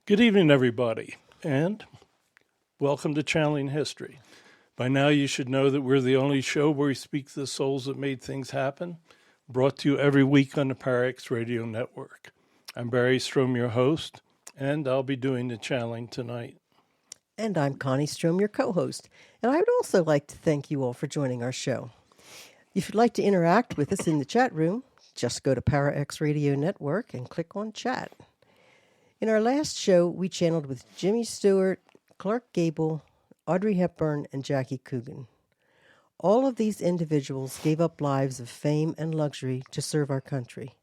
Good evening, everybody, and welcome to Channeling History. By now, you should know that we're the only show where we speak to the souls that made things happen, brought to you every week on the ParaX Radio Network. I'm Barry Strohm, your host, and I'll be doing the channeling tonight. And I'm Connie Strohm, your co-host. And I would also like to thank you all for joining our show. If you'd like to interact with us in the chat room, just go to ParaX Radio Network and click on chat. In our last show, we channeled with Jimmy Stewart, Clark Gable, Audrey Hepburn, and Jackie Coogan. All of these individuals gave up lives of fame and luxury to serve our country.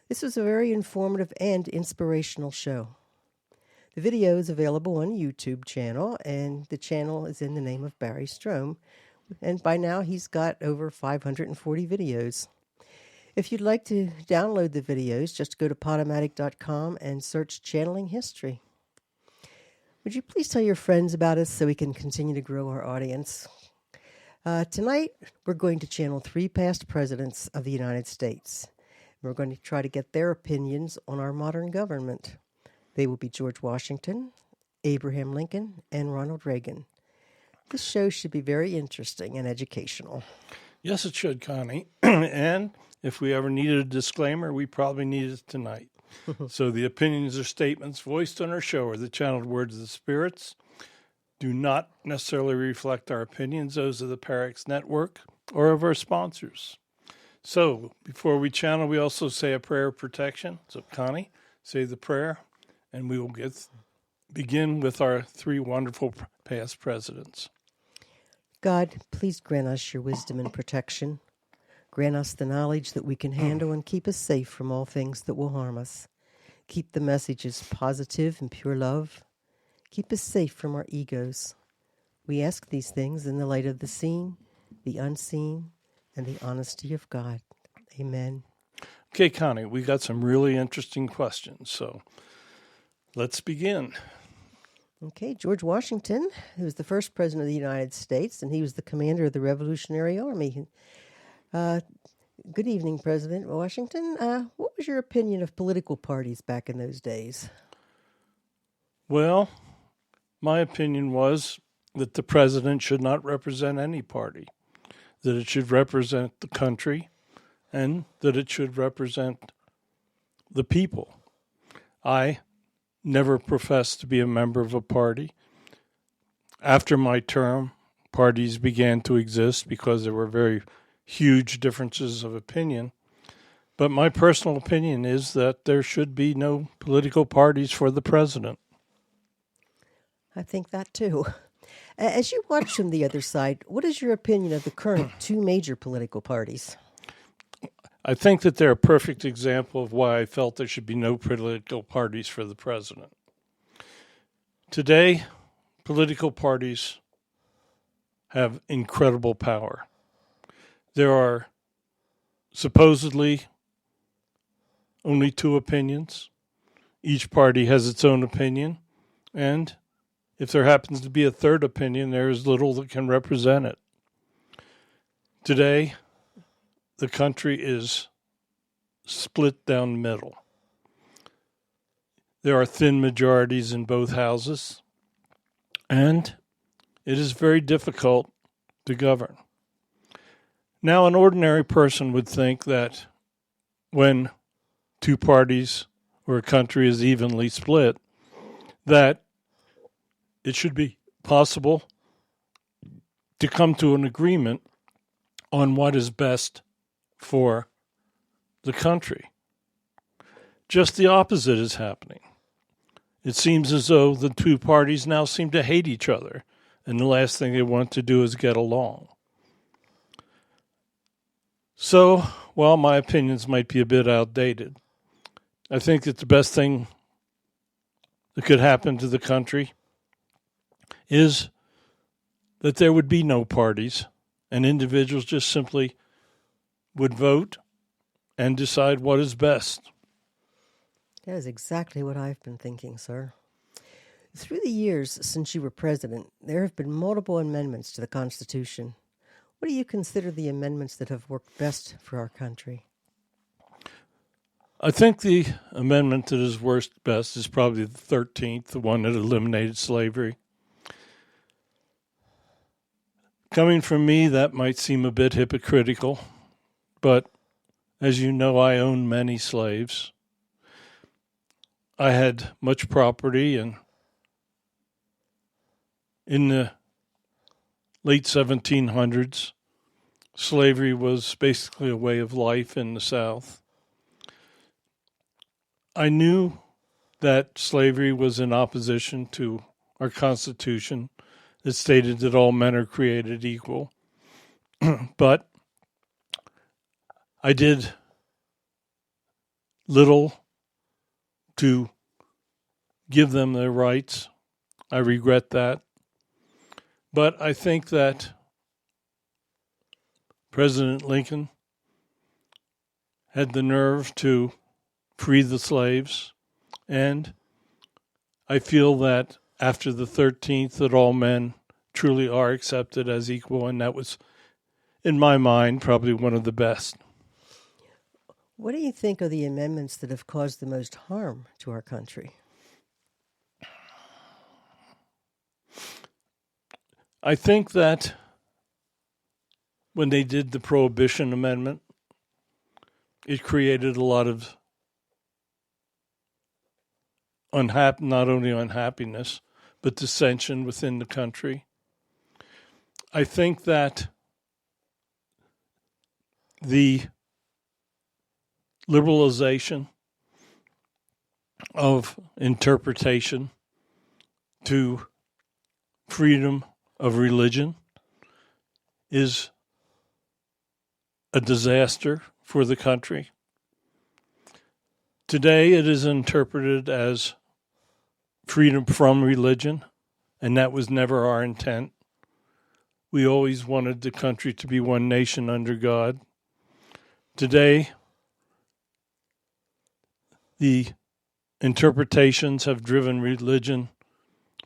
This was a very informative and inspirational show. The video is available on YouTube channel, and the channel is in the name of Barry Strohm. And by now, he's got over 540 videos. If you'd like to download the videos, just go to Podomatic.com and search Channeling History. Would you please tell your friends about us so we can continue to grow our audience? Tonight, we're going to channel 3 past presidents of the United States. We're going to try to get their opinions on our modern government. They will be George Washington, Abraham Lincoln, and Ronald Reagan. This show should be very interesting and educational. Yes, it should, Connie. And if we ever needed a disclaimer, we probably need it tonight. So the opinions or statements voiced on our show are the channeled words of the spirits, do not necessarily reflect our opinions, those of the ParaX Network or of our sponsors. So before we channel, we also say a prayer of protection. So Connie, say the prayer, and we will begin with our 3 wonderful past presidents. God, please grant us your wisdom and protection. Grant us the knowledge that we can handle and keep us safe from all things that will harm us. Keep the messages positive and pure love. Keep us safe from our egos. We ask these things in the light of the seen, the unseen, and the honesty of God. Amen. Okay, Connie, we got some really interesting questions, so let's begin. Okay, George Washington, who was the first president of the United States, and he was the commander of the Revolutionary Army. Good evening, President Washington. What was your opinion of political parties back in those days? Well, my opinion was that the president should not represent any party, that it should represent the country, and that it should represent the people. I never professed to be a member of a party. After my term, parties began to exist because there were very huge differences of opinion. But my personal opinion is that there should be no political parties for the president. I think that too. As you watch from the other side, what is your opinion of the current 2 major political parties? I think that they're a perfect example of why I felt there should be no political parties for the president. Today, political parties have incredible power. There are supposedly only 2 opinions. Each party has its own opinion, and if there happens to be a third opinion, there is little that can represent it. Today, the country is split down the middle. There are thin majorities in both houses, and it is very difficult to govern. Now, an ordinary person would think that when 2 parties or a country is evenly split, that it should be possible to come to an agreement on what is best for the country. Just the opposite is happening. It seems as though the 2 parties now seem to hate each other, and the last thing they want to do is get along. So, while my opinions might be a bit outdated, I think that the best thing that could happen to the country is that there would be no parties, and individuals just simply would vote and decide what is best. That is exactly what I've been thinking, sir. Through the years since you were president, there have been multiple amendments to the Constitution. What do you consider the amendments that have worked best for our country? I think the amendment that is worst best is probably the 13th, the one that eliminated slavery. Coming from me, that might seem a bit hypocritical, but as you know, I own many slaves. I had much property, and in the late 1700s, slavery was basically a way of life in the South. I knew that slavery was in opposition to our Constitution that stated that all men are created equal. But I did little to give them their rights. I regret that. But I think that President Lincoln had the nerve to free the slaves, and I feel that after the 13th that all men truly are accepted as equal, and that was, in my mind, probably one of the best. What do you think are the amendments that have caused the most harm to our country? I think that when they did the Prohibition Amendment, it created a lot of not only unhappiness, but dissension within the country. I think that the liberalization of interpretation to freedom of religion is a disaster for the country. Today it is interpreted as freedom from religion, and that was never our intent. We always wanted the country to be one nation under God. Today, the interpretations have driven religion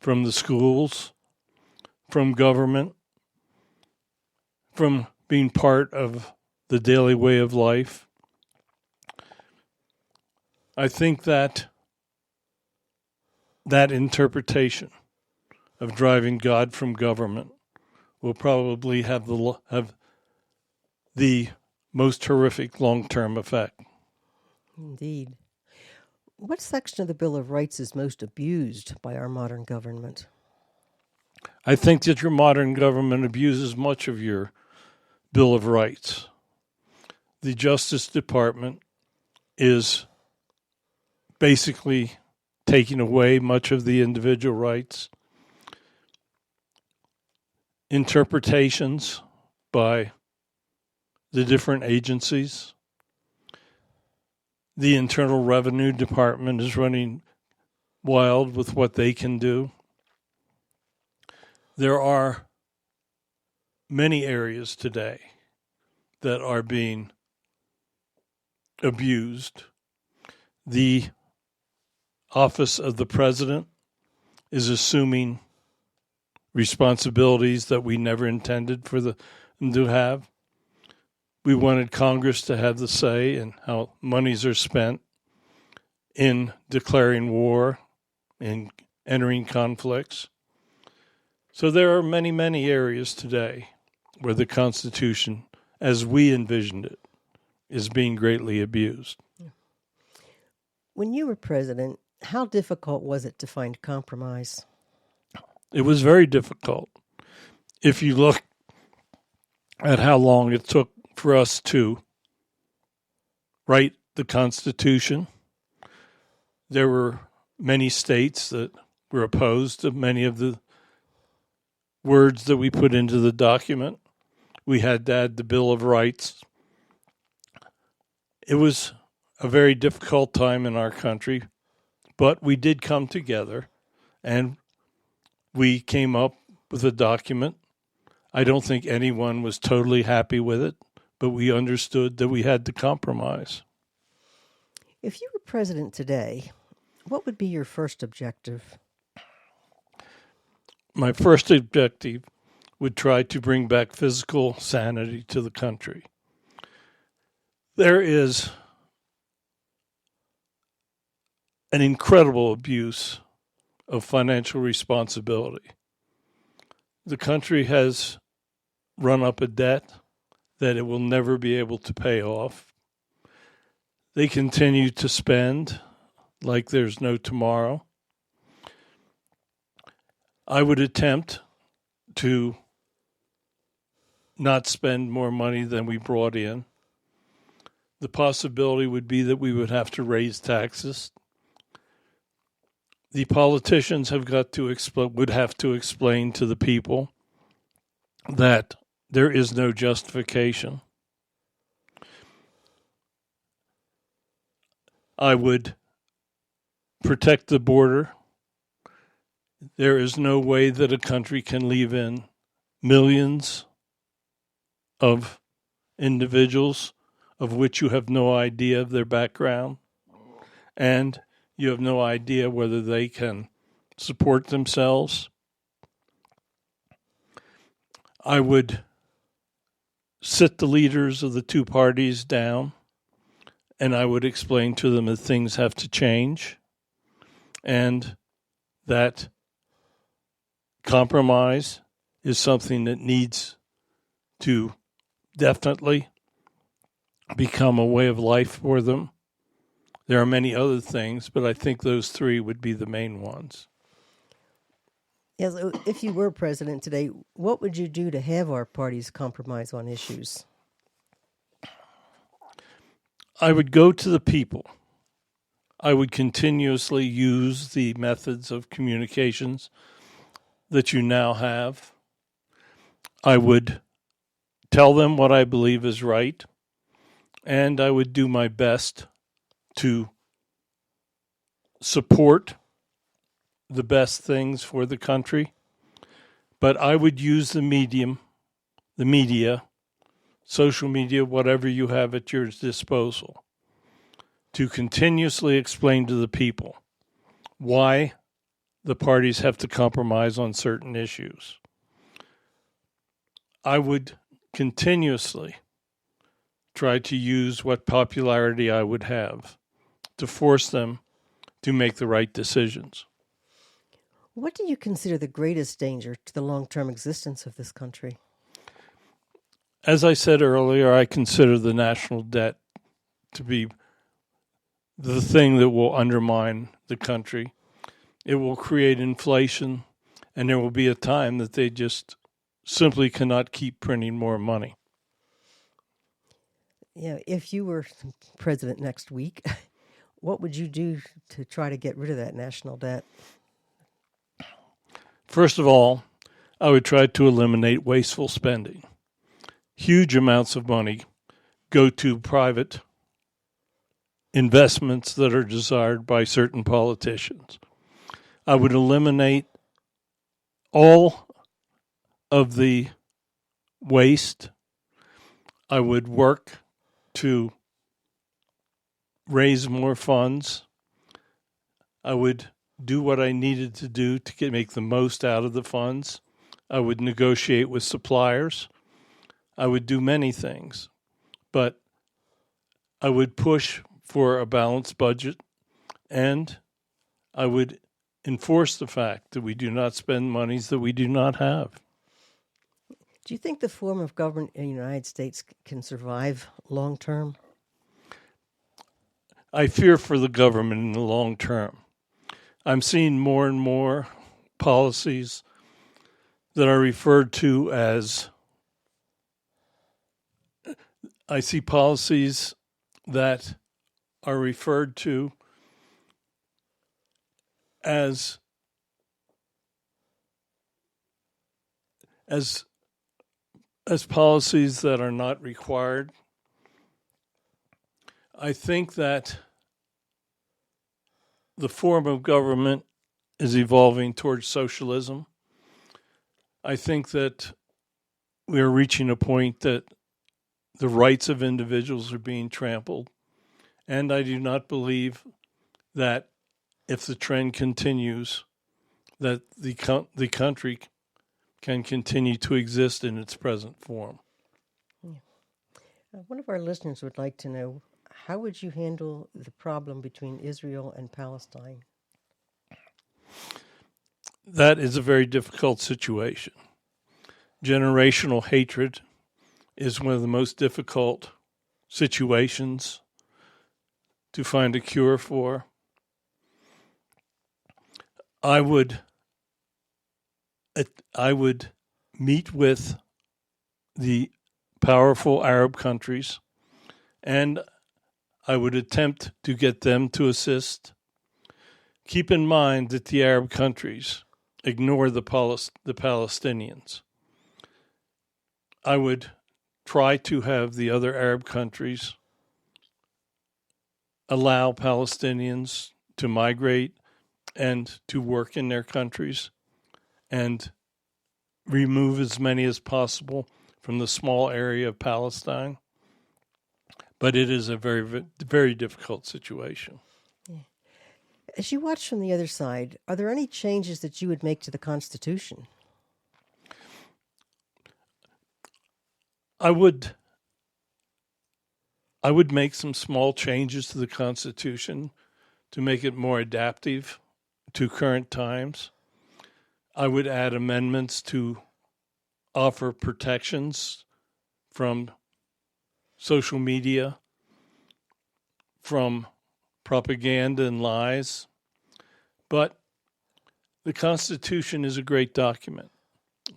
from the schools, from government, from being part of the daily way of life. I think that interpretation of driving God from government will probably have the most horrific long-term effect. Indeed. What section of the Bill of Rights is most abused by our modern government? I think that your modern government abuses much of your Bill of Rights. The Justice Department is basically taking away much of the individual rights. Interpretations by the different agencies. The Internal Revenue Department is running wild with what they can do. There are many areas today that are being abused. The office of the president is assuming responsibilities that we never intended for them to have. We wanted Congress to have the say in how monies are spent in declaring war and entering conflicts. So there are many, many areas today where the Constitution, as we envisioned it, is being greatly abused. When you were president, how difficult was it to find compromise? It was very difficult. If you look at how long it took for us to write the Constitution, there were many states that were opposed to many of the words that we put into the document. We had to add the Bill of Rights. It was a very difficult time in our country, but we did come together and we came up with a document. I don't think anyone was totally happy with it, but we understood that we had to compromise. If you were president today, what would be your first objective? My first objective would try to bring back physical sanity to the country. There is an incredible abuse of financial responsibility. The country has run up a debt that it will never be able to pay off. They continue to spend like there's no tomorrow. I would attempt to not spend more money than we brought in. The possibility would be that we would have to raise taxes. The politicians would have to explain to the people that there is no justification. I would protect the border. There is no way that a country can leave in millions of individuals of which you have no idea of their background, and you have no idea whether they can support themselves. I would sit the leaders of the two parties down, and I would explain to them that things have to change and that compromise is something that needs to definitely become a way of life for them. There are many other things, but I think those three would be the main ones. Yes, if you were president today, what would you do to have our parties compromise on issues? I would go to the people. I would continuously use the methods of communications that you now have. I would tell them what I believe is right, and I would do my best to support the best things for the country. But I would use the media, social media, whatever you have at your disposal, to continuously explain to the people why the parties have to compromise on certain issues. I would continuously try to use what popularity I would have to force them to make the right decisions. What do you consider the greatest danger to the long-term existence of this country? As I said earlier, I consider the national debt to be the thing that will undermine the country. It will create inflation, and there will be a time that they just simply cannot keep printing more money. Yeah, if you were president next week, what would you do to try to get rid of that national debt? First of all, I would try to eliminate wasteful spending. Huge amounts of money go to private investments that are desired by certain politicians. I would eliminate all of the waste. I would work to raise more funds. I would do what I needed to do to make the most out of the funds. I would negotiate with suppliers. I would do many things, but I would push for a balanced budget, and I would enforce the fact that we do not spend monies that we do not have. Do you think the form of government in the United States can survive long term? I fear for the government in the long term. I'm seeing more and more policies that are referred to as, I see policies that are referred to as policies that are not required. I think that the form of government is evolving towards socialism. I think that we are reaching a point that the rights of individuals are being trampled. And I do not believe that if the trend continues, that the country can continue to exist in its present form. One of our listeners would like to know, How would you handle the problem between Israel and Palestine? That is a very difficult situation. Generational hatred is one of the most difficult situations to find a cure for. I would meet with the powerful Arab countries, and I would attempt to get them to assist. Keep in mind that the Arab countries ignore the Palestinians. I would try to have the other Arab countries allow Palestinians to migrate and to work in their countries and remove as many as possible from the small area of Palestine. But it is a very, very difficult situation. As you watch from the other side, are there any changes that you would make to the Constitution? I would make some small changes to the Constitution to make it more adaptive to current times. I would add amendments to offer protections from social media, from propaganda and lies. But the Constitution is a great document.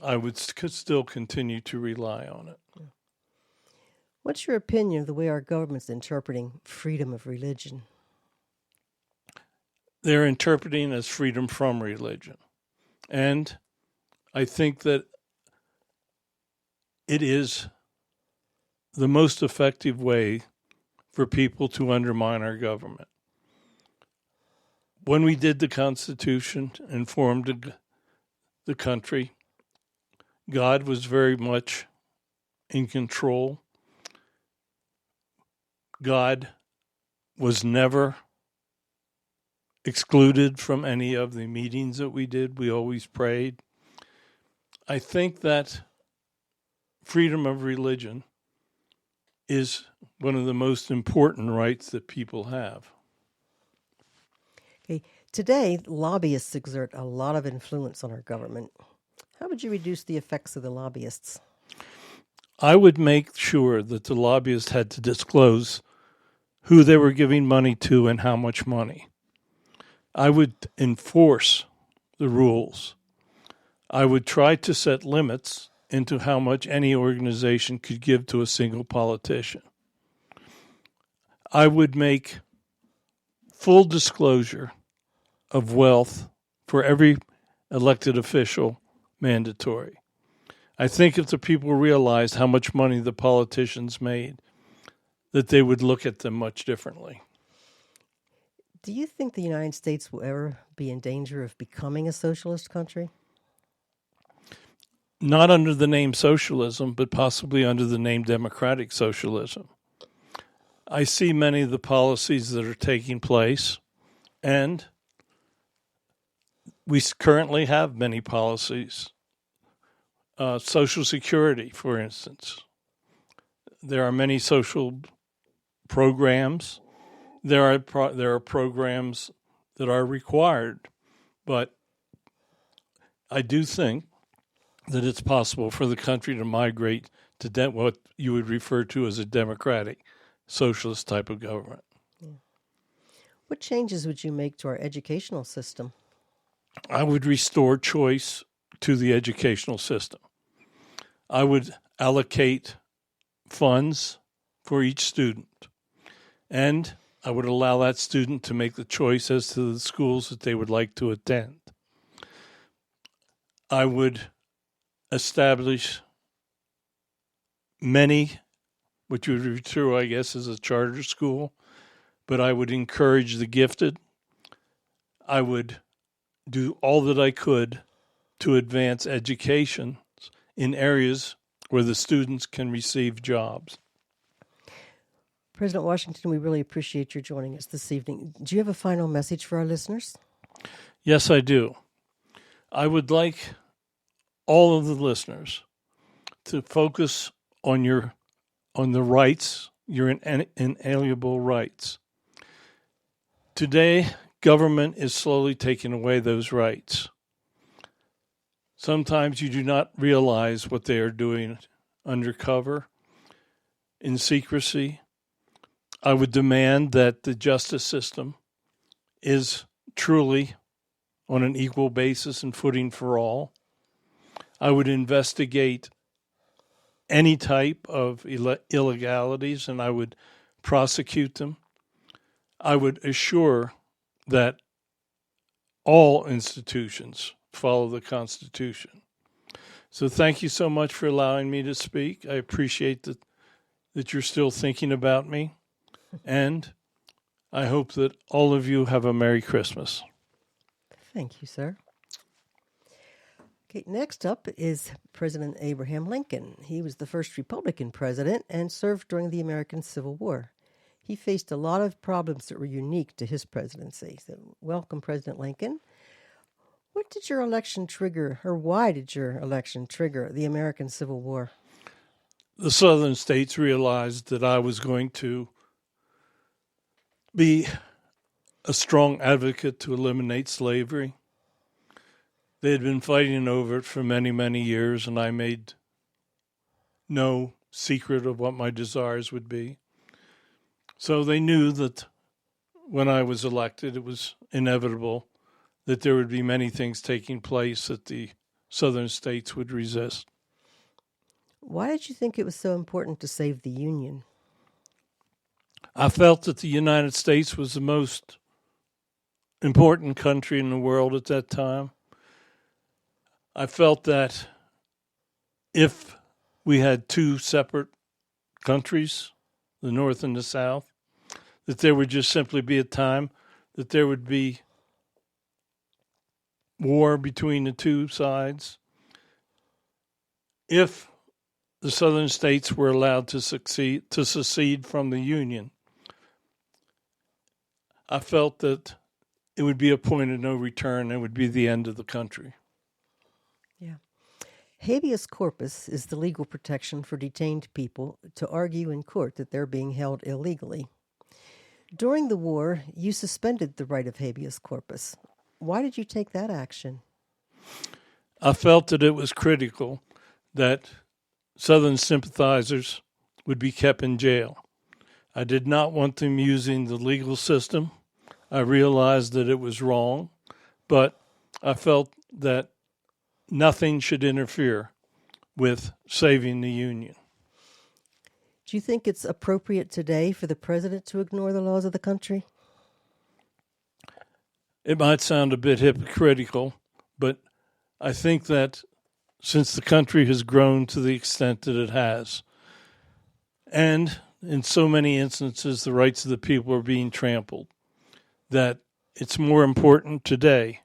I would still continue to rely on it. What's your opinion of the way our government's interpreting freedom of religion? They're interpreting as freedom from religion. And I think that it is the most effective way for people to undermine our government. When we did the Constitution and formed the country, God was very much in control. God was never excluded from any of the meetings that we did. We always prayed. I think that freedom of religion is one of the most important rights that people have. Okay. Today, lobbyists exert a lot of influence on our government. How would you reduce the effects of the lobbyists? I would make sure that the lobbyists had to disclose who they were giving money to and how much money. I would enforce the rules. I would try to set limits into how much any organization could give to a single politician. I would make full disclosure of wealth for every elected official mandatory. I think if the people realized how much money the politicians made, that they would look at them much differently. Do you think the United States will ever be in danger of becoming a socialist country? Not under the name socialism, but possibly under the name democratic socialism. I see many of the policies that are taking place, and we currently have many policies. Social Security, for instance. There are many social programs. There are programs that are required, but I do think that it's possible for the country to migrate to what you would refer to as a democratic, socialist type of government. Yeah. What changes would you make to our educational system? I would restore choice to the educational system. I would allocate funds for each student, and I would allow that student to make the choice as to the schools that they would like to attend. I would establish many, which would be true, I guess, as a charter school, but I would encourage the gifted. I would do all that I could to advance education in areas where the students can receive jobs. President Washington, we really appreciate your joining us this evening. Do you have a final message for our listeners? Yes, I do. I would like all of the listeners to focus on the rights your inalienable rights. Today, government is slowly taking away those rights. Sometimes you do not realize what they are doing undercover, in secrecy. I would demand that the justice system is truly on an equal basis and footing for all. I would investigate any type of illegalities and I would prosecute them. I would assure that all institutions follow the Constitution. So thank you so much for allowing me to speak. I appreciate that you're still thinking about me. And I hope that all of you have a Merry Christmas. Thank you, sir. Okay, next up is President Abraham Lincoln. He was the first Republican president and served during the American Civil War. He faced a lot of problems that were unique to his presidency. So, welcome, President Lincoln. What did your election trigger, or why did your election trigger the American Civil War? The southern states realized that I was going to be a strong advocate to eliminate slavery. They had been fighting over it for many, many years, and I made no secret of what my desires would be. So they knew that when I was elected, it was inevitable that there would be many things taking place that the southern states would resist. Why did you think it was so important to save the Union? I felt that the United States was the most important country in the world at that time. I felt that if we had two separate countries, the North and the South, that there would just simply be a time that there would be war between the two sides. If the southern states were allowed to secede from the Union, I felt that it would be a point of no return. It would be the end of the country. Yeah. Habeas corpus is the legal protection for detained people to argue in court that they're being held illegally. During the war, you suspended the right of habeas corpus. Why did you take that action? I felt that it was critical that Southern sympathizers would be kept in jail. I did not want them using the legal system. I realized that it was wrong, but I felt that nothing should interfere with saving the Union. Do you think it's appropriate today for the president to ignore the laws of the country? It might sound a bit hypocritical, but I think that since the country has grown to the extent that it has, and in so many instances the rights of the people are being trampled, that it's more important today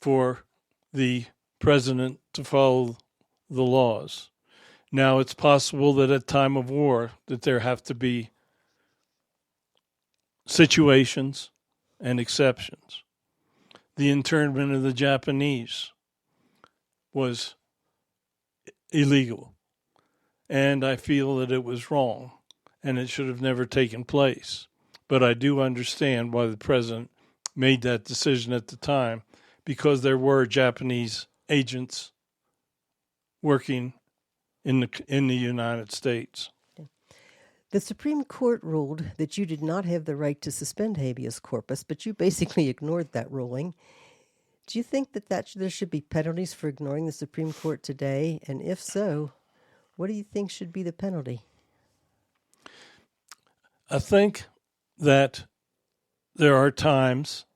for the president to follow the laws. Now, it's possible that at time of war that there have to be situations and exceptions. The internment of the Japanese was illegal, and I feel that it was wrong, and it should have never taken place. But I do understand why the president made that decision at the time, because there were Japanese agents working in the United States. The Supreme Court ruled that you did not have the right to suspend habeas corpus, but you basically ignored that ruling. Do you think that there should be penalties for ignoring the Supreme Court today? And if so, what do you think should be the penalty? I think that there are times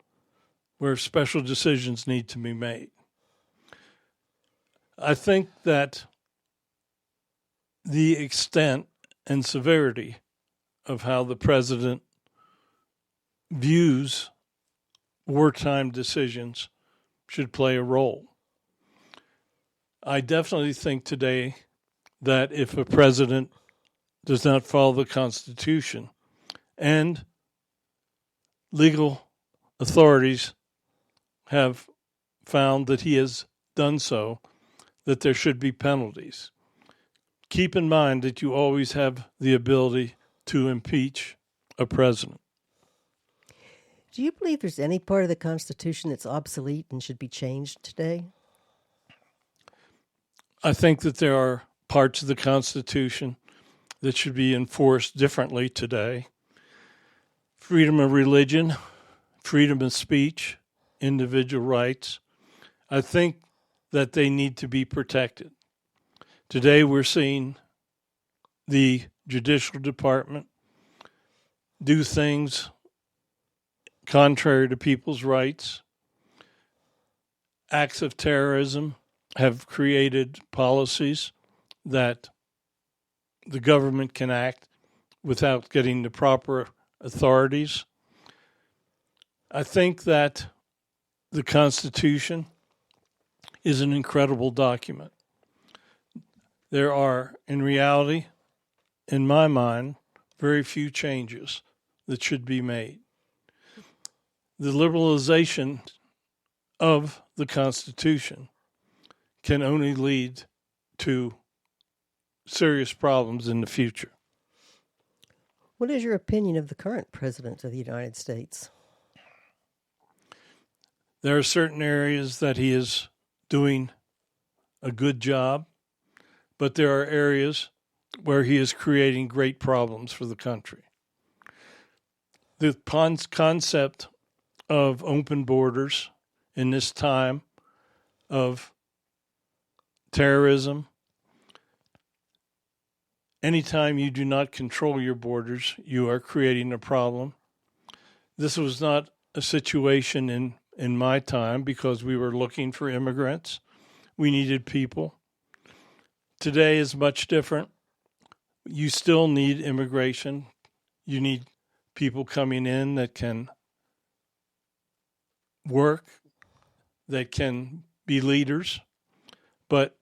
where special decisions need to be made. I think that the extent and severity of how the president views wartime decisions should play a role. I definitely think today that if a president does not follow the Constitution and legal authorities have found that he has done so, that there should be penalties. keep in mind that you always have the ability to impeach a president. Do you believe there's any part of the Constitution that's obsolete and should be changed today? I think that there are parts of the Constitution that should be enforced differently today. Freedom of religion, freedom of speech, individual rights. I think that they need to be protected. Today we're seeing the Judicial Department do things contrary to people's rights. Acts of terrorism have created policies that the government can act without getting the proper authorities. I think that the Constitution is an incredible document. There are, in reality, in my mind, very few changes that should be made. The liberalization of the Constitution can only lead to serious problems in the future. What is your opinion of the current president of the United States? There are certain areas that he is doing a good job, but there are areas where he is creating great problems for the country. The concept of open borders in this time of terrorism, anytime you do not control your borders, you are creating a problem. This was not a situation in my time because we were looking for immigrants. We needed people. Today is much different. You still need immigration. You need people coming in that can work, that can be leaders, but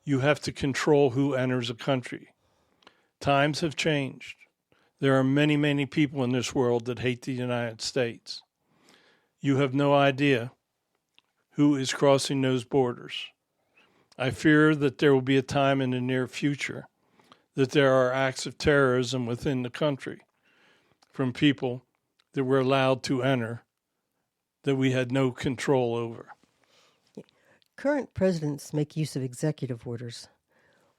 you have to control who enters a country. Times have changed. There are many, many people in this world that hate the United States. You have no idea who is crossing those borders. I fear that there will be a time in the near future that there are acts of terrorism within the country from people that were allowed to enter that we had no control over. Current presidents make use of executive orders.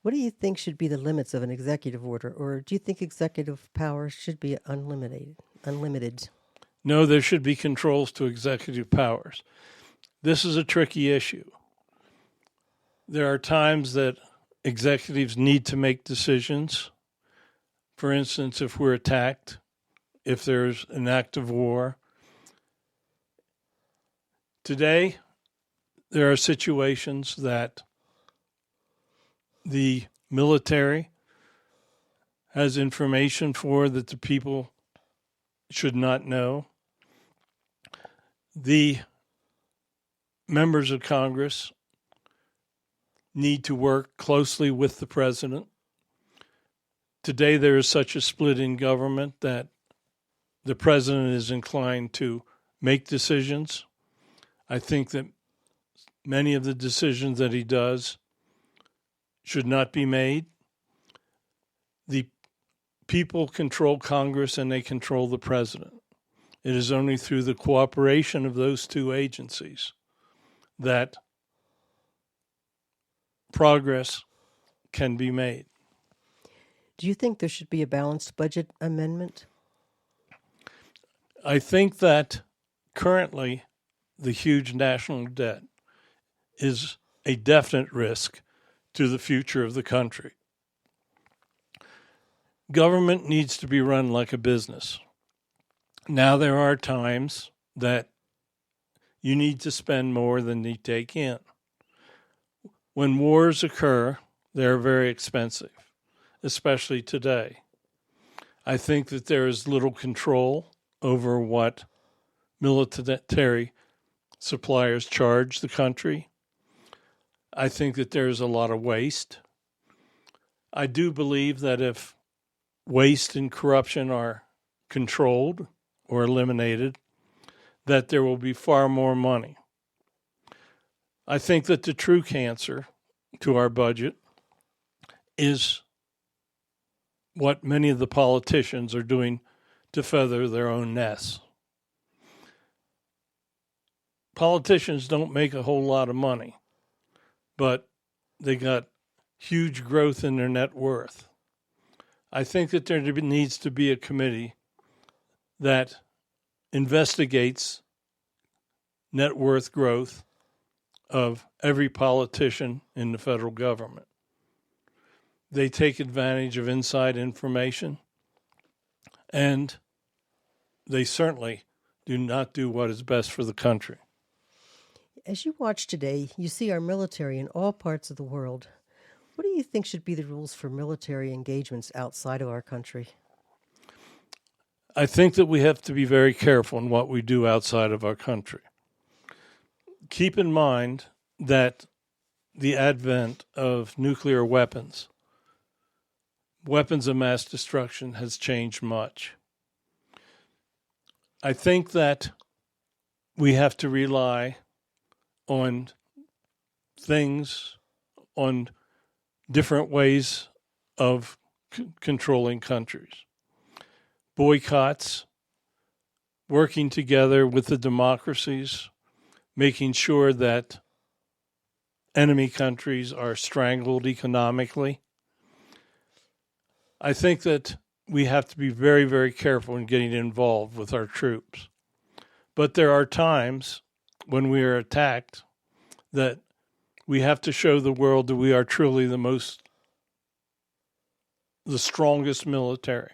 What do you think should be the limits of an executive order, or do you think executive powers should be unlimited? No, there should be controls to executive powers. This is a tricky issue. There are times that executives need to make decisions. For instance, if we're attacked, if there's an act of war. Today, there are situations that the military has information for that the people should not know. The members of Congress need to work closely with the president. Today, there is such a split in government that the president is inclined to make decisions. I think that many of the decisions that he does should not be made. The people control Congress and they control the president. It is only through the cooperation of those two agencies that progress can be made. Do you think there should be a balanced budget amendment? I think that currently the huge national debt is a definite risk to the future of the country. Government needs to be run like a business. Now there are times that you need to spend more than you take in. When wars occur, they're very expensive, especially today. I think that there is little control over what military suppliers charge the country. I think that there's a lot of waste. I do believe that if waste and corruption are controlled or eliminated, that there will be far more money. I think that the true cancer to our budget is what many of the politicians are doing to feather their own nests. Politicians don't make a whole lot of money, but they got huge growth in their net worth. I think that there needs to be a committee that investigates net worth growth of every politician in the federal government. They take advantage of inside information, and they certainly do not do what is best for the country. As you watch today, you see our military in all parts of the world. What do you think should be the rules for military engagements outside of our country? I think that we have to be very careful in what we do outside of our country. Keep in mind that the advent of nuclear weapons of mass destruction has changed much. I think that we have to rely on different ways of controlling countries. Boycotts, working together with the democracies, making sure that enemy countries are strangled economically. I think that we have to be very, very careful in getting involved with our troops. But there are times when we are attacked that we have to show the world that we are truly the strongest military.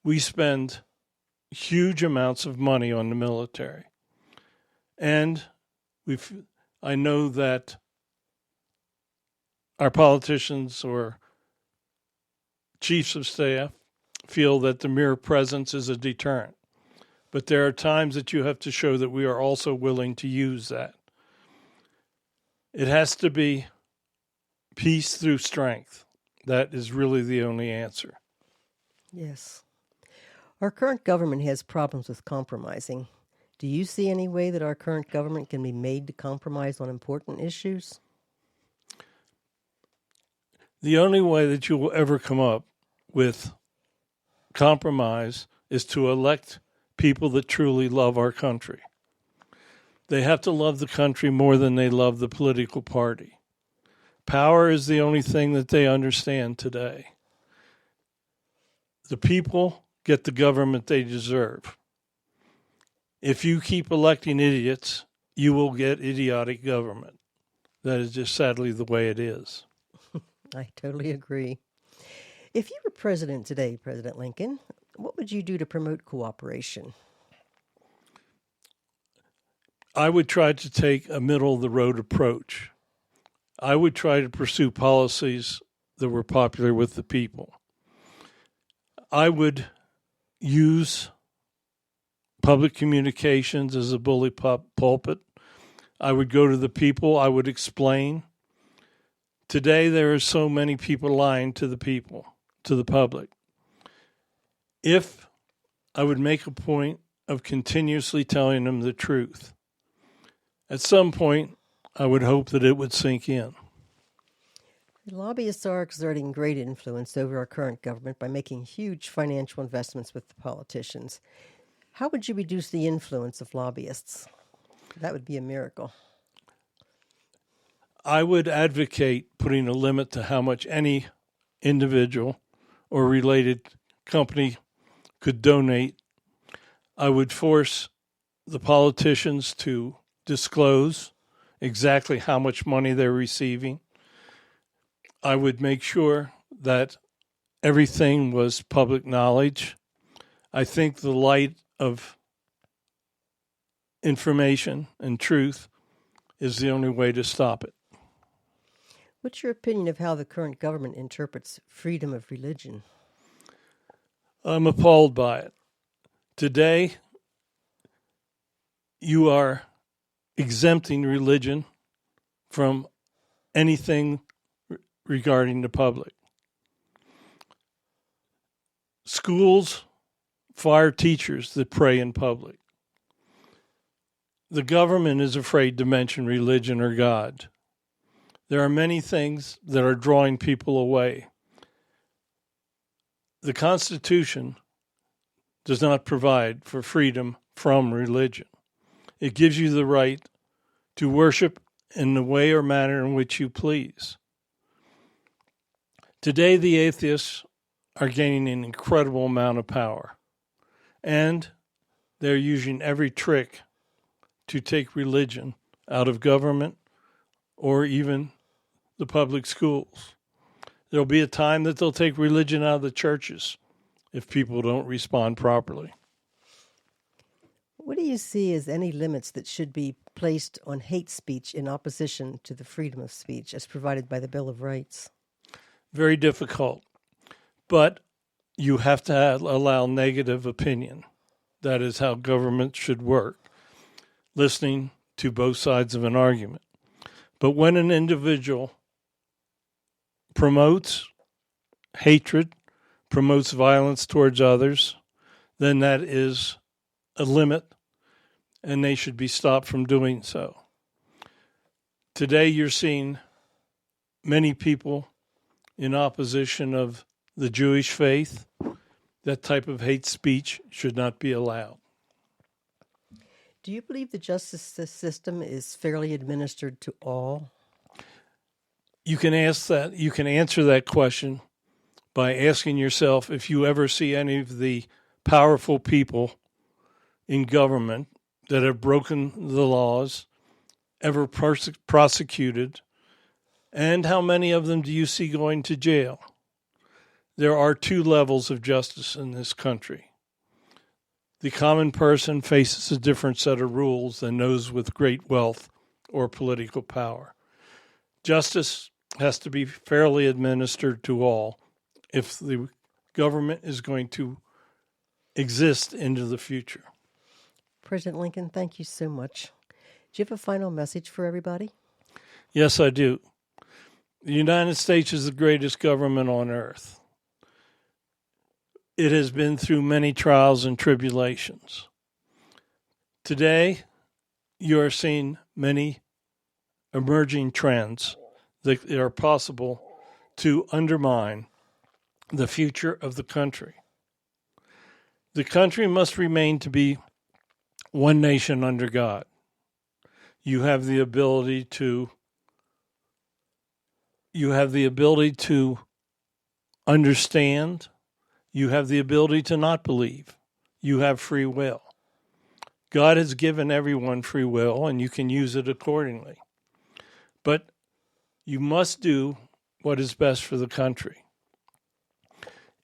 We spend huge amounts of money on the military. And I know that our politicians or chiefs of staff feel that the mere presence is a deterrent. But there are times that you have to show that we are also willing to use that. It has to be peace through strength. That is really the only answer. Yes. Our current government has problems with compromising. Do you see any way that our current government can be made to compromise on important issues? The only way that you will ever come up with compromise is to elect people that truly love our country. They have to love the country more than they love the political party. Power is the only thing that they understand today. The people get the government they deserve. If you keep electing idiots, you will get idiotic government. That is just sadly the way it is. I totally agree. If you were president today, President Lincoln, what would you do to promote cooperation? I would try to take a middle-of-the-road approach. I would try to pursue policies that were popular with the people. I would use public communications as a bully pulpit. I would go to the people. I would explain. Today, there are so many people lying to the people, to the public. If I would make a point of continuously telling them the truth, at some point, I would hope that it would sink in. Lobbyists are exerting great influence over our current government by making huge financial investments with the politicians. How would you reduce the influence of lobbyists? That would be a miracle. I would advocate putting a limit to how much any individual or related company could donate. I would force the politicians to disclose exactly how much money they're receiving. I would make sure that everything was public knowledge. I think the light of information and truth is the only way to stop it. What's your opinion of how the current government interprets freedom of religion? I'm appalled by it. Today, you are exempting religion from anything regarding the public. Schools fire teachers that pray in public. The government is afraid to mention religion or God. There are many things that are drawing people away. The Constitution does not provide for freedom from religion. It gives you the right to worship in the way or manner in which you please. Today, the atheists are gaining an incredible amount of power, and they're using every trick to take religion out of government or even the public schools. There'll be a time that they'll take religion out of the churches if people don't respond properly. What do you see as any limits that should be placed on hate speech in opposition to the freedom of speech as provided by the Bill of Rights? Very difficult, but you have to allow negative opinion. That is how government should work, listening to both sides of an argument. But when an individual promotes hatred, promotes violence towards others, then that is a limit, and they should be stopped from doing so. Today, you're seeing many people in opposition of the Jewish faith. That type of hate speech should not be allowed. Do you believe the justice system is fairly administered to all? You can answer that question by asking yourself if you ever see any of the powerful people in government that have broken the laws ever prosecuted, and how many of them do you see going to jail? There are two levels of justice in this country. The common person faces a different set of rules than those with great wealth or political power. Justice has to be fairly administered to all if the government is going to exist into the future. President Lincoln, thank you so much. Do you have a final message for everybody? Yes, I do. The United States is the greatest government on earth. It has been through many trials and tribulations. Today, you are seeing many emerging trends that are possible to undermine the future of the country. The country must remain to be one nation under God. You have the ability to understand. You have the ability to not believe. You have free will. God has given everyone free will, and you can use it accordingly. But you must do what is best for the country.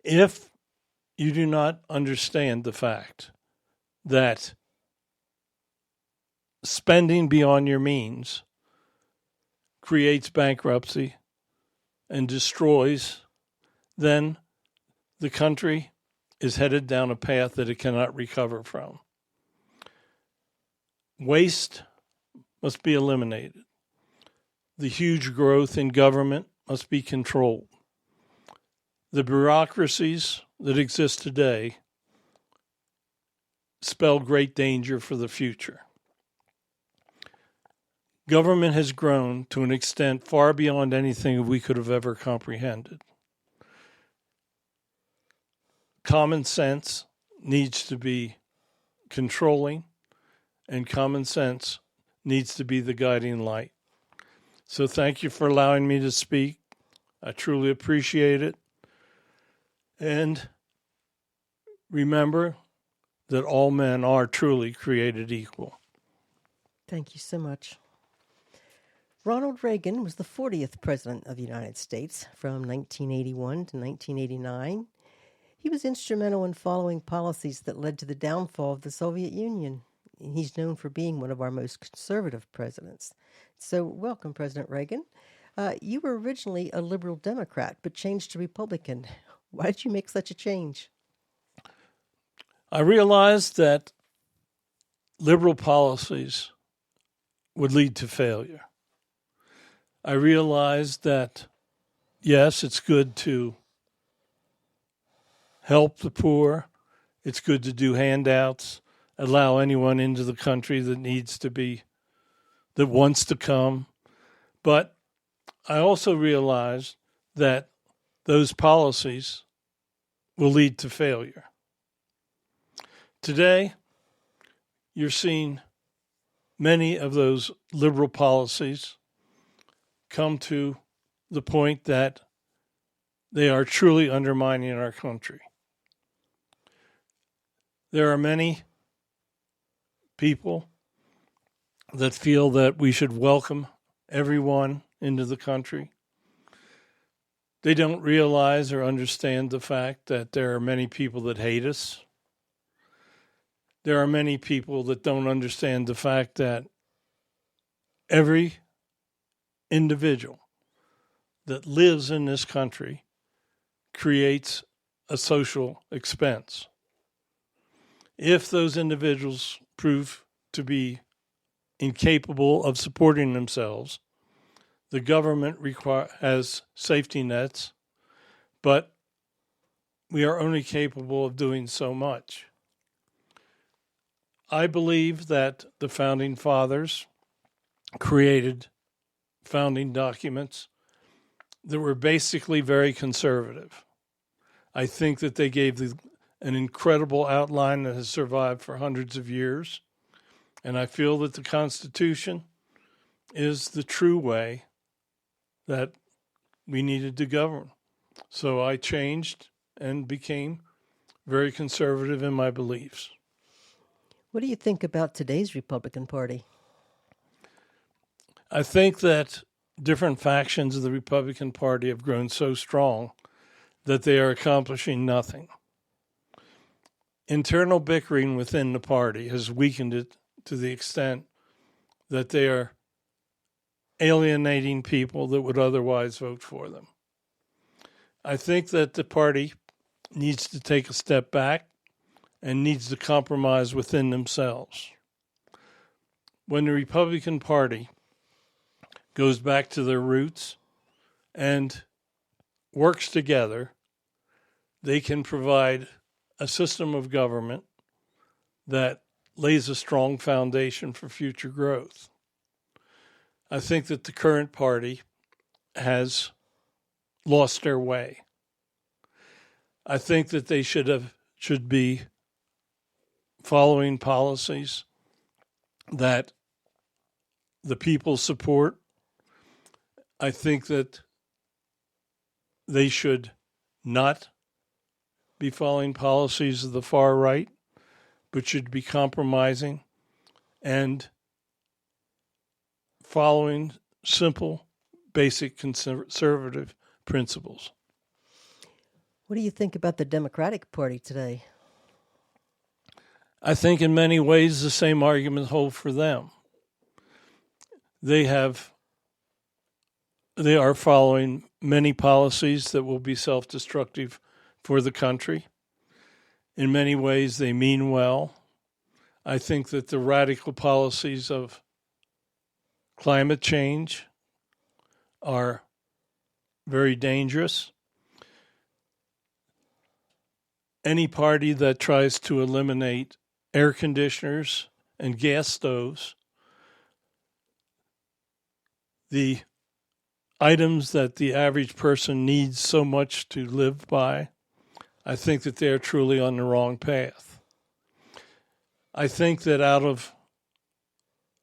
If you do not understand the fact that spending beyond your means creates bankruptcy and destroys, then the country is headed down a path that it cannot recover from. Waste must be eliminated. The huge growth in government must be controlled. The bureaucracies that exist today spell great danger for the future. Government has grown to an extent far beyond anything we could have ever comprehended. Common sense needs to be controlling, and common sense needs to be the guiding light. So thank you for allowing me to speak. I truly appreciate it. And remember that all men are truly created equal. Thank you so much. Ronald Reagan was the 40th President of the United States from 1981 to 1989. He was instrumental in following policies that led to the downfall of the Soviet Union. He's known for being one of our most conservative presidents. So welcome, President Reagan. You were originally a liberal Democrat, but changed to Republican. Why did you make such a change? I realized that liberal policies would lead to failure. I realized that, yes, it's good to help the poor. It's good to do handouts, allow anyone into the country that wants to come. But I also realize that those policies will lead to failure. Today, you're seeing many of those liberal policies come to the point that they are truly undermining our country. There are many people that feel that we should welcome everyone into the country. They don't realize or understand the fact that there are many people that hate us. There are many people that don't understand the fact that every individual that lives in this country creates a social expense. If those individuals prove to be incapable of supporting themselves, the government has safety nets, but we are only capable of doing so much. I believe that the founding fathers created founding documents that were basically very conservative. I think that they gave an incredible outline that has survived for hundreds of years, and I feel that the Constitution is the true way that we needed to govern. So I changed and became very conservative in my beliefs. What do you think about today's Republican Party? I think that different factions of the Republican Party have grown so strong that they are accomplishing nothing. Internal bickering within the party has weakened it to the extent that they are alienating people that would otherwise vote for them. I think that the party needs to take a step back and needs to compromise within themselves. When the Republican Party goes back to their roots and works together, they can provide a system of government that lays a strong foundation for future growth. I think that the current party has lost their way. I think that they should be following policies that the people support. I think that they should not be following policies of the far right, but should be compromising and following simple, basic conservative principles. What do you think about the Democratic Party today? I think in many ways the same arguments hold for them. They are following many policies that will be self-destructive for the country. In many ways, they mean well. I think that the radical policies of climate change are very dangerous. Any party that tries to eliminate air conditioners and gas stoves, the items that the average person needs so much to live by, I think that they're truly on the wrong path. I think that out of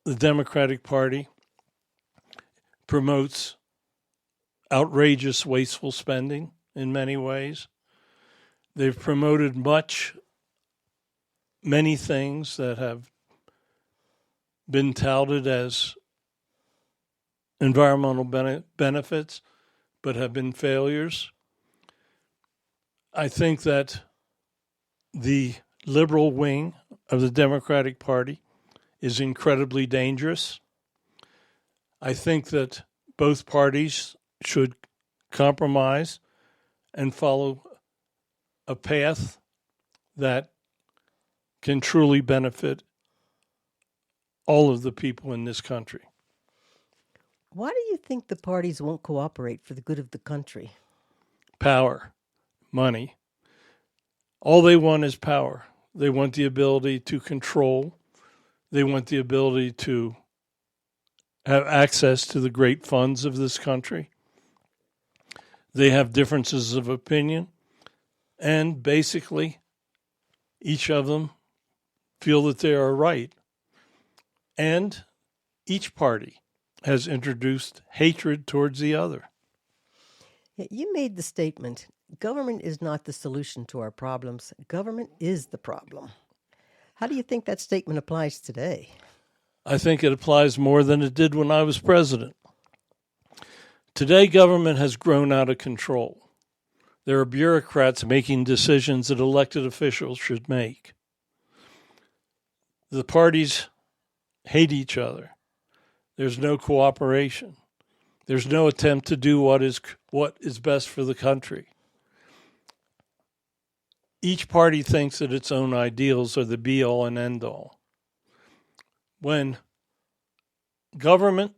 the Democratic Party promotes outrageous, wasteful spending in many ways. They've promoted many things that have been touted as environmental benefits, but have been failures. I think that the liberal wing of the Democratic Party is incredibly dangerous. I think that both parties should compromise and follow a path that can truly benefit all of the people in this country. Why do you think the parties won't cooperate for the good of the country? Power, money. All they want is power. They want the ability to control. They want the ability to have access to the great funds of this country. They have differences of opinion, and basically each of them feel that they are right. And each party has introduced hatred towards the other. You made the statement, government is not the solution to our problems. Government is the problem. How do you think that statement applies today? I think it applies more than it did when I was president. Today, government has grown out of control. There are bureaucrats making decisions that elected officials should make. The parties hate each other. There's no cooperation. There's no attempt to do what is best for the country. Each party thinks that its own ideals are the be-all and end-all. When government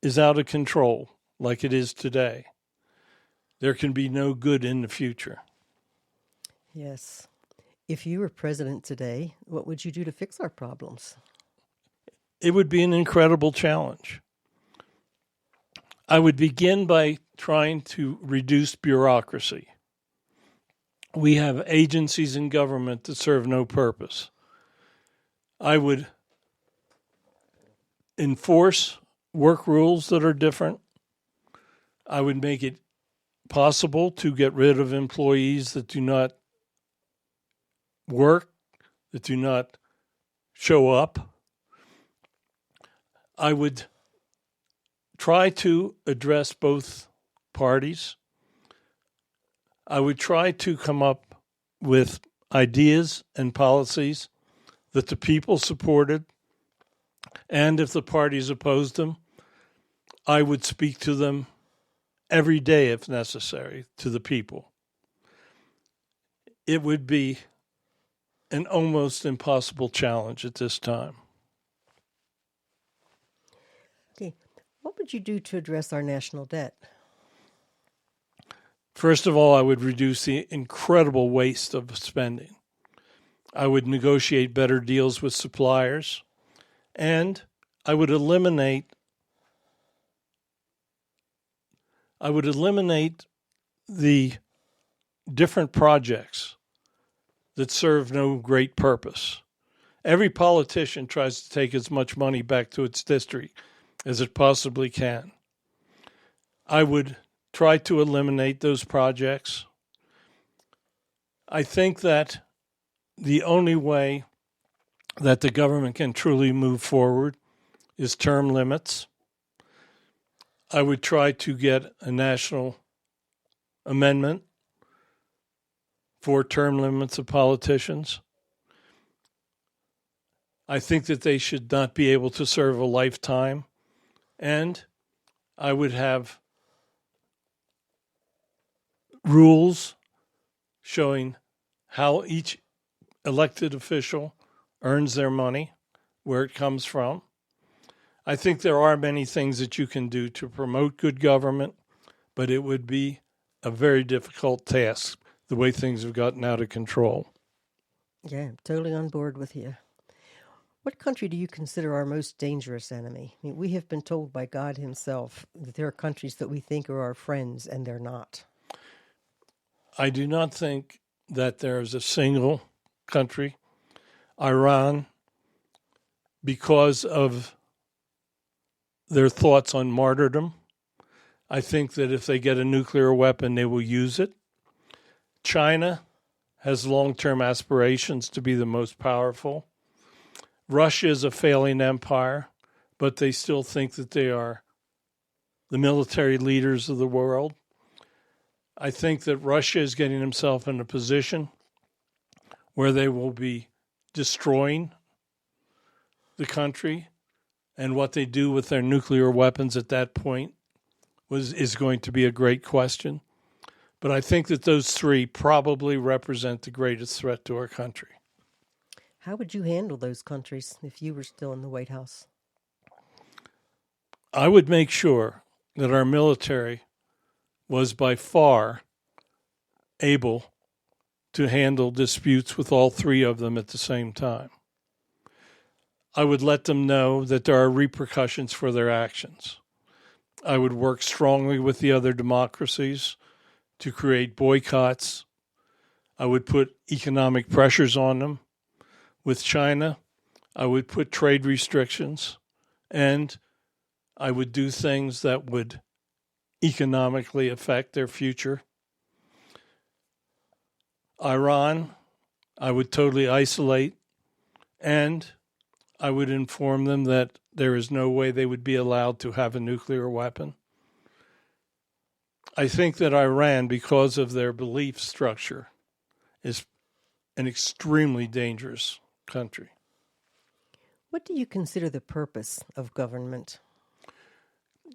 is out of control, like it is today, there can be no good in the future. Yes. If you were president today, what would you do to fix our problems? It would be an incredible challenge. I would begin by trying to reduce bureaucracy. We have agencies in government that serve no purpose. I would enforce work rules that are different. I would make it possible to get rid of employees that do not work, that do not show up. I would try to address both parties. I would try to come up with ideas and policies that the people supported, and if the parties opposed them, I would speak to them every day if necessary, to the people. It would be an almost impossible challenge at this time. Okay. What would you do to address our national debt? First of all, I would reduce the incredible waste of spending. I would negotiate better deals with suppliers, and I would eliminate the different projects that serve no great purpose. Every politician tries to take as much money back to its district as it possibly can. I would try to eliminate those projects. I think that the only way that the government can truly move forward is term limits. I would try to get a national amendment for term limits of politicians. I think that they should not be able to serve a lifetime, and I would have rules showing how each elected official earns their money, where it comes from. I think there are many things that you can do to promote good government, but it would be a very difficult task the way things have gotten out of control. Yeah, I'm totally on board with you. What country do you consider our most dangerous enemy? I mean, we have been told by God Himself that there are countries that we think are our friends, and they're not. I do not think that there is a single country, Iran, because of their thoughts on martyrdom. I think that if they get a nuclear weapon, they will use it. China has long-term aspirations to be the most powerful. Russia is a failing empire, but they still think that they are the military leaders of the world. I think that Russia is getting themselves in a position where they will be destroying the country, and what they do with their nuclear weapons at that point is going to be a great question. But I think that those three probably represent the greatest threat to our country. How would you handle those countries if you were still in the White House? I would make sure that our military was by far able to handle disputes with all three of them at the same time. I would let them know that there are repercussions for their actions. I would work strongly with the other democracies to create boycotts. I would put economic pressures on them. With China, I would put trade restrictions, and I would do things that would economically affect their future. Iran, I would totally isolate, and I would inform them that there is no way they would be allowed to have a nuclear weapon. I think that Iran, because of their belief structure, is an extremely dangerous country. What do you consider the purpose of government?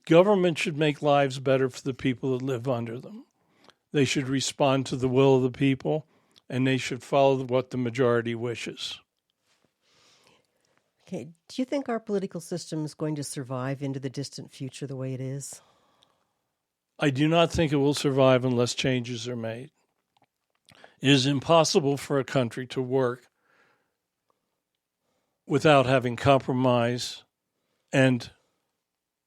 Government should make lives better for the people that live under them. They should respond to the will of the people, and they should follow what the majority wishes. Okay, do you think our political system is going to survive into the distant future the way it is? I do not think it will survive unless changes are made. It is impossible for a country to work without having compromise and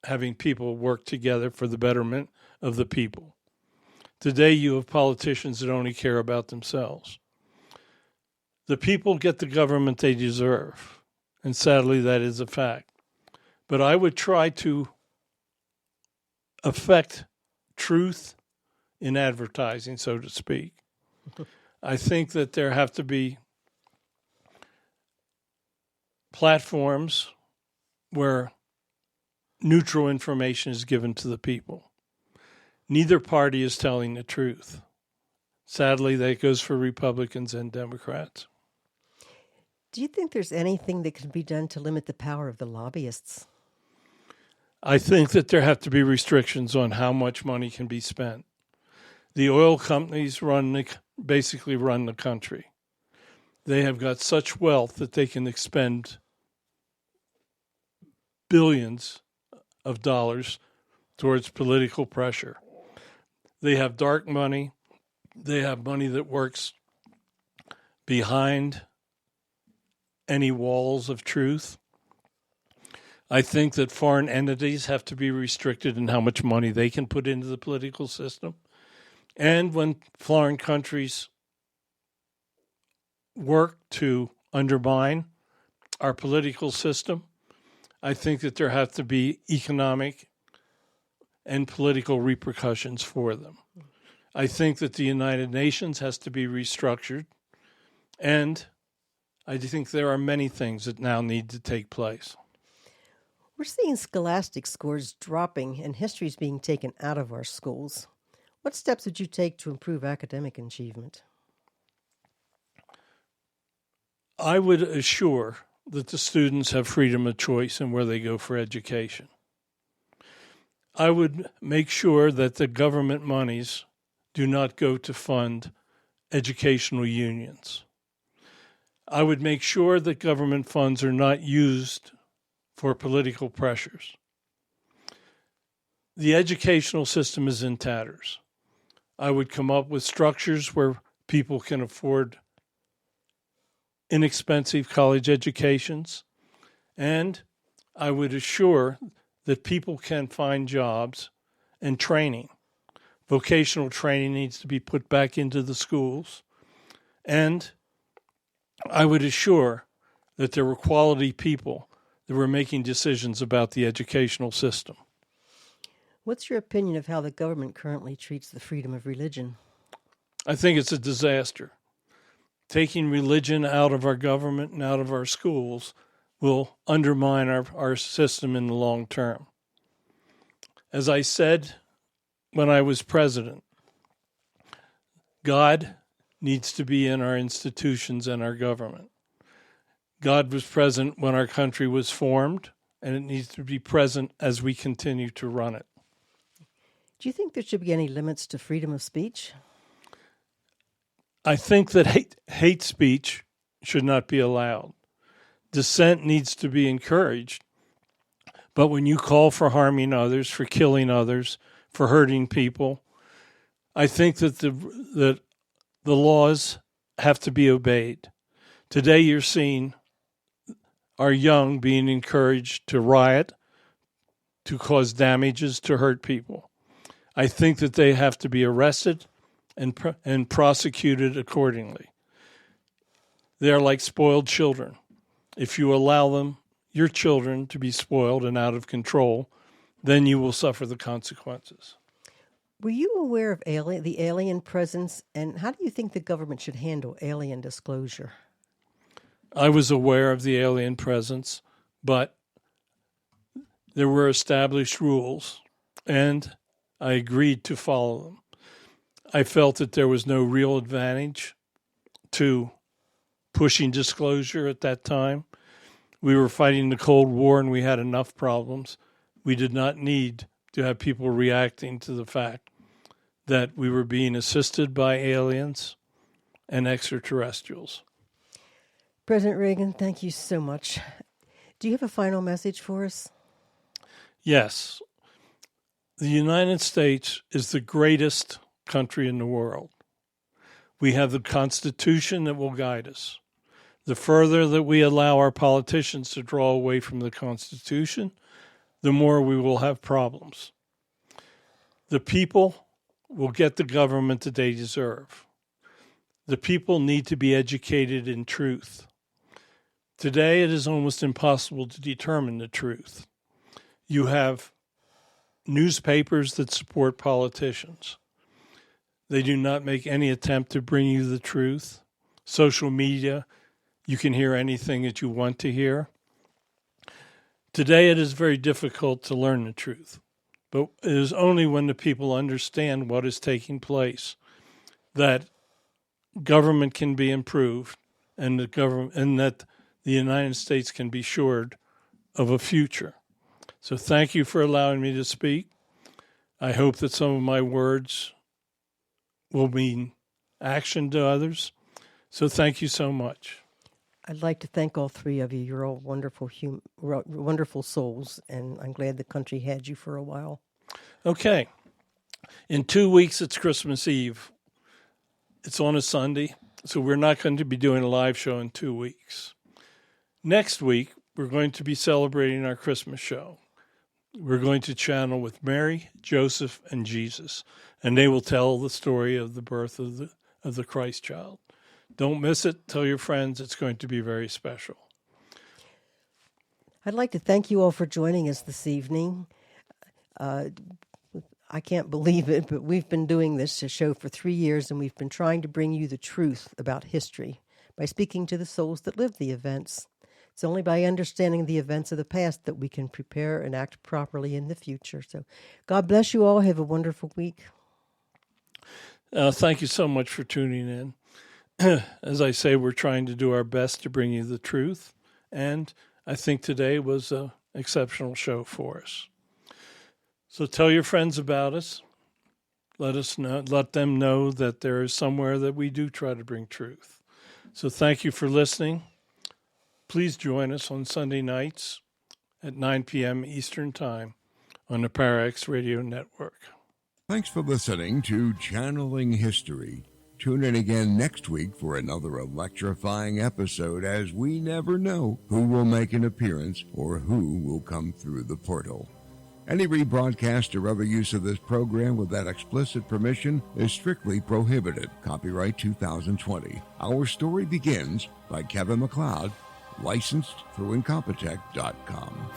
having people work together for the betterment of the people. Today, you have politicians that only care about themselves. The people get the government they deserve, and sadly, that is a fact. But I would try to affect truth in advertising, so to speak. I think that there have to be platforms where neutral information is given to the people. Neither party is telling the truth. Sadly, that goes for Republicans and Democrats. Do you think there's anything that can be done to limit the power of the lobbyists? I think that there have to be restrictions on how much money can be spent. The oil companies basically run the country. They have got such wealth that they can expend billions of dollars towards political pressure. They have dark money. They have money that works behind any walls of truth. I think that foreign entities have to be restricted in how much money they can put into the political system. And when foreign countries work to undermine our political system, I think that there have to be economic and political repercussions for them. I think that the United Nations has to be restructured, and I think there are many things that now need to take place. We're seeing scholastic scores dropping and history is being taken out of our schools. What steps would you take to improve academic achievement? I would assure that the students have freedom of choice in where they go for education. I would make sure that the government monies do not go to fund educational unions. I would make sure that government funds are not used for political pressures. The educational system is in tatters. I would come up with structures where people can afford inexpensive college educations, and I would assure that people can find jobs and training. Vocational training needs to be put back into the schools, and I would assure that there were quality people that were making decisions about the educational system. What's your opinion of how the government currently treats the freedom of religion? I think it's a disaster. Taking religion out of our government and out of our schools will undermine our system in the long term. As I said when I was president, God needs to be in our institutions and our government. God was present when our country was formed, and it needs to be present as we continue to run it. Do you think there should be any limits to freedom of speech? I think that hate speech should not be allowed. Dissent needs to be encouraged. But when you call for harming others, for killing others, for hurting people, I think that the laws have to be obeyed. Today you're seeing our young being encouraged to riot, to cause damages, to hurt people. I think that they have to be arrested and prosecuted accordingly. They are like spoiled children. If you allow them, your children, to be spoiled and out of control, then you will suffer the consequences. Were you aware of the alien presence, and how do you think the government should handle alien disclosure? I was aware of the alien presence, but there were established rules, and I agreed to follow them. I felt that there was no real advantage to pushing disclosure at that time. We were fighting the Cold War and we had enough problems. We did not need to have people reacting to the fact that we were being assisted by aliens and extraterrestrials. President Reagan, thank you so much. Do you have a final message for us? Yes. The United States is the greatest country in the world. We have the Constitution that will guide us. The further that we allow our politicians to draw away from the Constitution, the more we will have problems. The people will get the government that they deserve. The people need to be educated in truth. Today, it is almost impossible to determine the truth. You have newspapers that support politicians. They do not make any attempt to bring you the truth. Social media, you can hear anything that you want to hear. Today, it is very difficult to learn the truth, but it is only when the people understand what is taking place that government can be improved and that the United States can be assured of a future. So thank you for allowing me to speak. I hope that some of my words will mean action to others. So thank you so much. I'd like to thank all three of you. You're all wonderful souls, and I'm glad the country had you for a while. Okay. In 2 weeks, it's Christmas Eve. It's on a Sunday, so we're not going to be doing a live show in 2 weeks. Next week, we're going to be celebrating our Christmas show. We're going to channel with Mary, Joseph, and Jesus, and they will tell the story of the birth of the Christ child. Don't miss it. Tell your friends. It's going to be very special. I'd like to thank you all for joining us this evening. I can't believe it, but we've been doing this show for 3 years, and we've been trying to bring you the truth about history by speaking to the souls that lived the events. It's only by understanding the events of the past that we can prepare and act properly in the future. So God bless you all. Have a wonderful week. Thank you so much for tuning in. As I say, we're trying to do our best to bring you the truth, and I think today was an exceptional show for us. So tell your friends about us. Let them know that there is somewhere that we do try to bring truth. So thank you for listening. Please join us on Sunday nights at 9 p.m. Eastern Time on the PowerX Radio Network. Thanks for listening to Channeling History. Tune in again next week for another electrifying episode, as we never know who will make an appearance or who will come through the portal. Any rebroadcast or other use of this program without explicit permission is strictly prohibited. Copyright 2020. Our Story Begins by Kevin MacLeod, licensed through Incompetech.com.